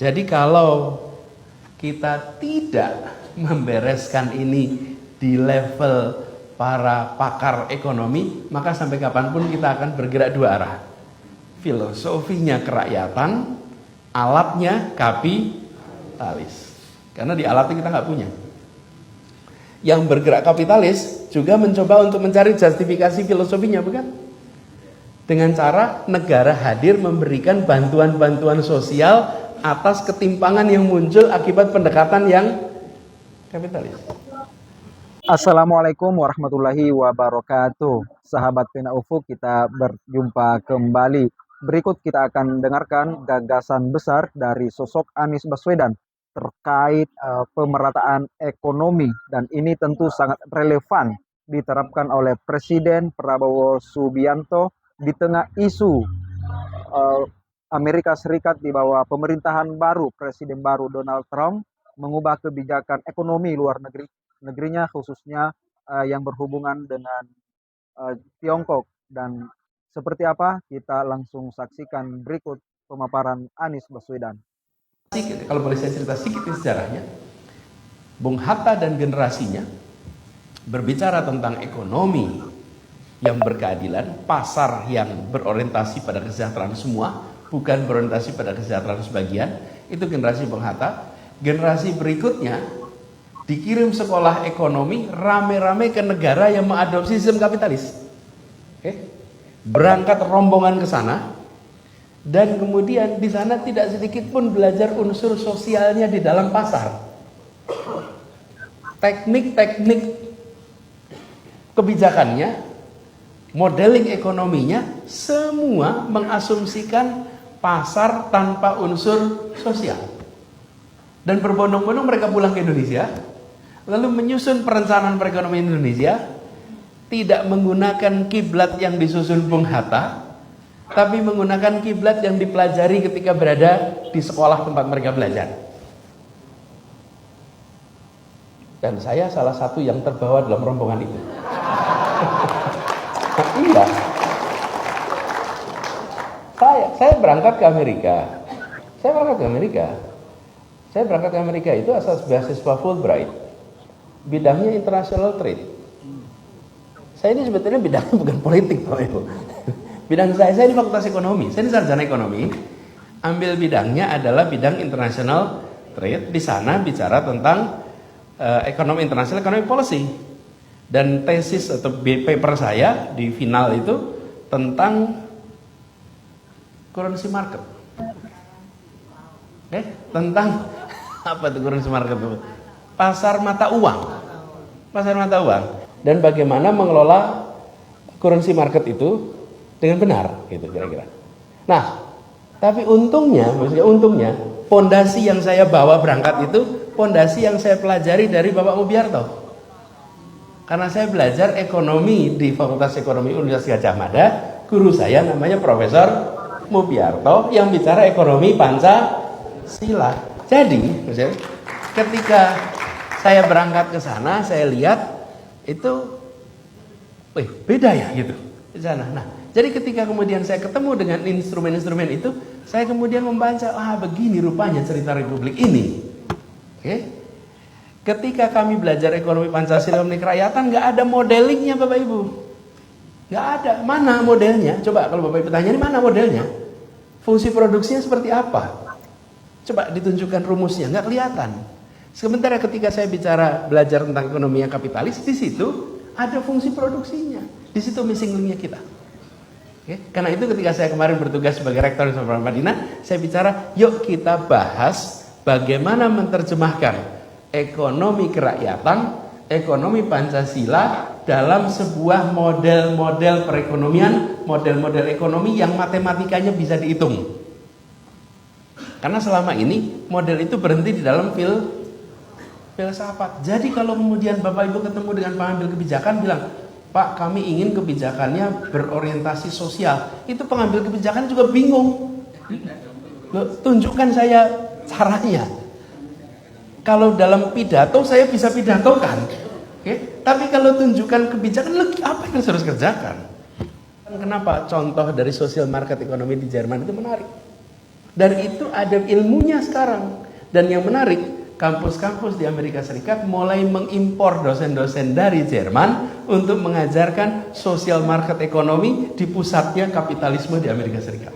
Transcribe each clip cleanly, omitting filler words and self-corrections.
Jadi kalau kita tidak membereskan ini di level para pakar ekonomi, maka sampai kapanpun kita akan bergerak dua arah. Filosofinya kerakyatan, alatnya kapitalis. Karena di alatnya kita nggak punya. Yang bergerak kapitalis juga mencoba untuk mencari justifikasi filosofinya, bukan? Dengan cara negara hadir memberikan bantuan-bantuan sosial atas ketimpangan yang muncul akibat pendekatan yang kapitalis. Assalamualaikum warahmatullahi wabarakatuh. Sahabat Pena Ufuk, kita berjumpa kembali. Berikut kita akan dengarkan gagasan besar dari sosok Anies Baswedan terkait pemerataan ekonomi, dan ini tentu sangat relevan diterapkan oleh Presiden Prabowo Subianto di tengah isu Amerika Serikat di bawah pemerintahan baru Presiden baru Donald Trump mengubah kebijakan ekonomi luar negerinya, khususnya yang berhubungan dengan Tiongkok. Dan seperti apa, kita langsung saksikan berikut pemaparan Anies Baswedan. Kalau boleh saya cerita sedikit sejarahnya, Bung Hatta dan generasinya berbicara tentang ekonomi yang berkeadilan, pasar yang berorientasi pada kesejahteraan semua, bukan berorientasi pada kesejahteraan sebagian. Itu generasi Bung Hatta. Generasi berikutnya dikirim sekolah ekonomi rame-rame ke negara yang mengadopsi sistem kapitalis. Berangkat rombongan ke sana, dan kemudian di sana tidak sedikit pun belajar unsur sosialnya di dalam pasar. Teknik-teknik kebijakannya, modeling ekonominya, semua mengasumsikan pasar tanpa unsur sosial. Dan berbondong-bondong mereka pulang ke Indonesia, lalu menyusun perencanaan perekonomian Indonesia, tidak menggunakan kiblat yang disusun Bung Hatta, tapi menggunakan kiblat yang dipelajari ketika berada di sekolah tempat mereka belajar. Dan saya salah satu yang terbawa dalam rombongan itu. Iya. Saya berangkat ke Amerika. Saya berangkat ke Amerika itu asal beasiswa Fulbright. Bidangnya international trade. Saya ini sebetulnya bidangnya bukan politik, Pak Ibu. Bidang saya ini fakultas ekonomi. Saya ini sarjana ekonomi. Ambil bidangnya adalah bidang international trade. Di sana bicara tentang ekonomi internasional, ekonomi policy. Dan tesis atau paper saya di final itu tentang currency market. Tentang apa itu currency market? Pasar mata uang. Dan bagaimana mengelola currency market itu dengan benar, gitu kira-kira. Nah, tapi untungnya, fondasi yang saya bawa berangkat itu fondasi yang saya pelajari dari Bapak Mubiarto. Karena saya belajar ekonomi di Fakultas Ekonomi Universitas Gajah Mada, guru saya namanya Profesor Mubiarto yang bicara ekonomi Pancasila. Jadi, ketika saya berangkat ke sana, saya lihat itu, beda ya gitu di sana. Nah, jadi ketika kemudian saya ketemu dengan instrumen-instrumen itu, saya kemudian membaca, begini rupanya cerita Republik ini. Ketika kami belajar ekonomi Pancasila ekonomi kerakyatan, nggak ada modelingnya Bapak Ibu. Nggak ada. Mana modelnya? Coba kalau Bapak Ibu tanya, ini mana modelnya? Fungsi produksinya seperti apa? Coba ditunjukkan rumusnya, nggak kelihatan. Sementara ketika saya bicara belajar tentang ekonomi yang kapitalis, di situ ada fungsi produksinya. Di situ missing link-nya kita. Karena itu ketika saya kemarin bertugas sebagai rektor di Universitas Madinah, saya bicara, yuk kita bahas bagaimana menerjemahkan ekonomi kerakyatan, ekonomi Pancasila dalam sebuah model-model perekonomian, model-model ekonomi yang matematikanya bisa dihitung. Karena selama ini model itu berhenti di dalam filsafat. Jadi kalau kemudian Bapak Ibu ketemu dengan pengambil kebijakan bilang, Pak, kami ingin kebijakannya berorientasi sosial. Itu pengambil kebijakan juga bingung. Loh, tunjukkan saya caranya. Kalau dalam pidato saya bisa pidatokan, tapi kalau tunjukkan kebijakan, apa yang harus kerjakan? Kenapa contoh dari social market ekonomi di Jerman itu menarik? Dan itu ada ilmunya sekarang. Dan yang menarik, kampus-kampus di Amerika Serikat mulai mengimpor dosen-dosen dari Jerman untuk mengajarkan social market ekonomi di pusatnya kapitalisme di Amerika Serikat.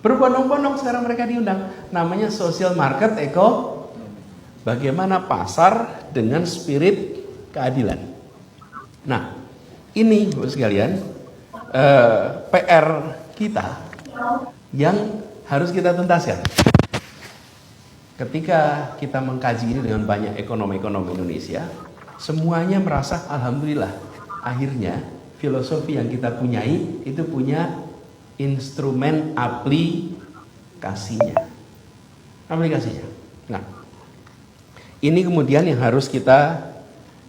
Berbondong-bondong sekarang mereka diundang. Namanya social market bagaimana pasar dengan spirit keadilan. Nah, ini Bapak sekalian, PR kita yang harus kita tuntaskan. Ketika kita mengkaji ini dengan banyak ekonom-ekonom Indonesia, semuanya merasa alhamdulillah, akhirnya filosofi yang kita punyai itu punya instrumen aplikasinya. Nah, ini kemudian yang harus kita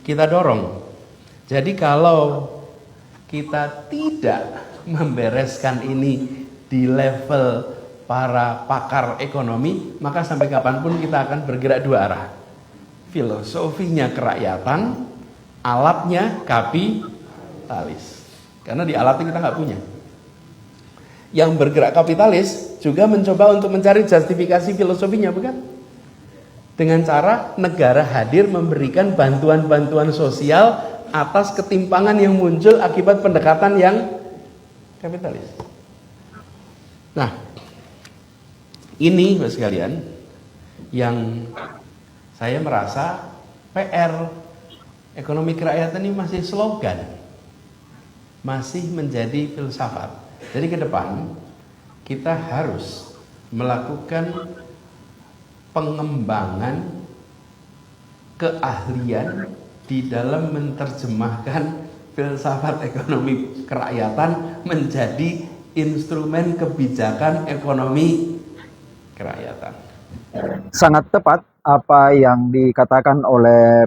dorong. Jadi kalau kita tidak membereskan ini di level para pakar ekonomi, maka sampai kapanpun kita akan bergerak dua arah. Filosofinya kerakyatan, alatnya kapitalis. Karena di alatnya kita nggak punya. Yang bergerak kapitalis juga mencoba untuk mencari justifikasi filosofinya, bukan? Dengan cara negara hadir memberikan bantuan-bantuan sosial atas ketimpangan yang muncul akibat pendekatan yang kapitalis. Nah, ini Bapak sekalian yang saya merasa PR ekonomi kerakyatan ini masih slogan, masih menjadi filsafat. Jadi ke depan kita harus melakukan pengembangan keahlian di dalam menerjemahkan filsafat ekonomi kerakyatan menjadi instrumen kebijakan ekonomi kerakyatan. Sangat tepat apa yang dikatakan oleh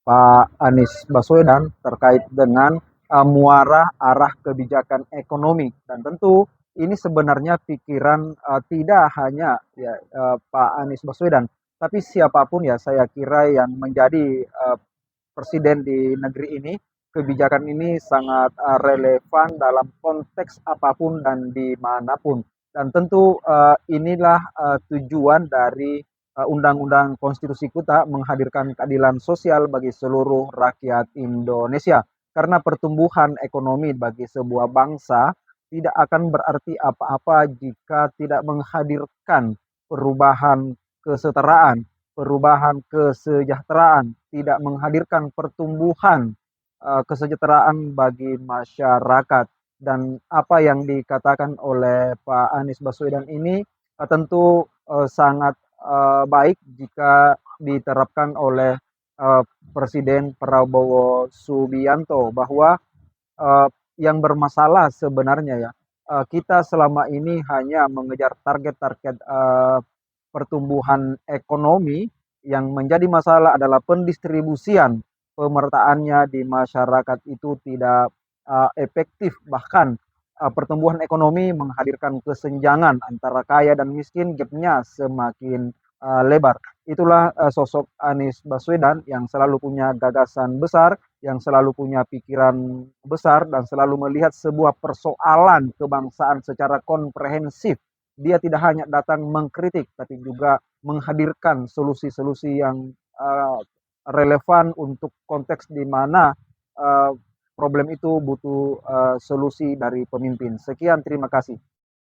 Pak Anies Baswedan terkait dengan muara arah kebijakan ekonomi, dan tentu ini sebenarnya pikiran tidak hanya Pak Anies Baswedan, tapi siapapun ya, saya kira yang menjadi presiden di negeri ini, kebijakan ini sangat relevan dalam konteks apapun dan dimanapun. Dan tentu inilah tujuan dari Undang-Undang Konstitusi kita, menghadirkan keadilan sosial bagi seluruh rakyat Indonesia. Karena pertumbuhan ekonomi bagi sebuah bangsa tidak akan berarti apa-apa jika tidak menghadirkan perubahan kesetaraan, perubahan kesejahteraan, tidak menghadirkan pertumbuhan kesejahteraan bagi masyarakat. Dan apa yang dikatakan oleh Pak Anies Baswedan ini tentu sangat baik jika diterapkan oleh Presiden Prabowo Subianto, bahwa yang bermasalah sebenarnya ya, kita selama ini hanya mengejar target-target pertumbuhan ekonomi. Yang menjadi masalah adalah pendistribusian, pemerataannya di masyarakat itu tidak efektif. Bahkan pertumbuhan ekonomi menghadirkan kesenjangan antara kaya dan miskin, gapnya semakin lebar. Itulah sosok Anies Baswedan yang selalu punya gagasan besar, yang selalu punya pikiran besar, dan selalu melihat sebuah persoalan kebangsaan secara komprehensif. Dia tidak hanya datang mengkritik, tapi juga menghadirkan solusi-solusi yang relevan untuk konteks di mana problem itu butuh solusi dari pemimpin. Sekian, terima kasih.